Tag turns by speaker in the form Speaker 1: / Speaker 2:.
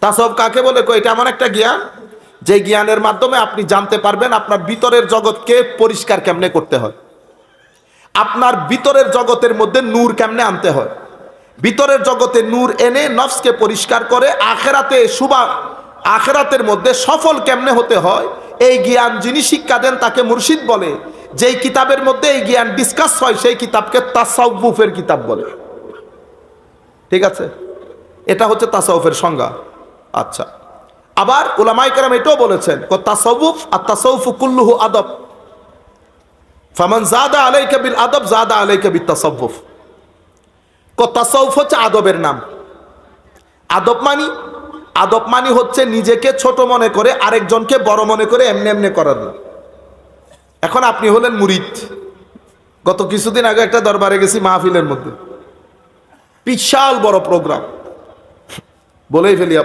Speaker 1: তাসাউফ কাকে বলে? এটা এমন একটা জ্ঞান যে জ্ঞানের মাধ্যমে আপনি জানতে পারবেন আপনার ভিতরের জগৎকে পরিষ্কার কেমনে করতে হয়, আপনার ভিতরের জগতের মধ্যে নূর কেমনে আনতে হয়, ভিতরের জগতে নূর এনে নফসকে পরিষ্কার করে আখেরাতে আখেরাতের মধ্যে সফল কেমনে হতে হয়, এই জ্ঞান যিনি শিক্ষা দেন তাকে মুর্শিদ বলে। যেই কিতাবের মধ্যে এই জ্ঞান ডিসকাস হয় সেই কিতাবকে তাসাউফের কিতাব বলে। ঠিক আছে, এটা হচ্ছে তাসাউফের সংজ্ঞা। আচ্ছা, আবার উলামায়ে কেরাম এটাও বলেছেন তাসাউফ আর তাসাউফু কুল্লুহু আদব, ফামান জাদা আলাইকা বিল আদব জাদা আলাইকা বিত তাসাউফ। তাসাউফ হচ্ছে আদবের নাম। আদব মানি হচ্ছে নিজেকে ছোট মনে করে আরেকজনকে বড় মনে করে এমনি এমনি করার না। এখন আপনি হলেন মুরিদ। গত কিছুদিন আগে একটা দরবারে গেছি মাহফিলের মধ্যে, বিশাল বড় প্রোগ্রাম, বলেই ফেলি আপনার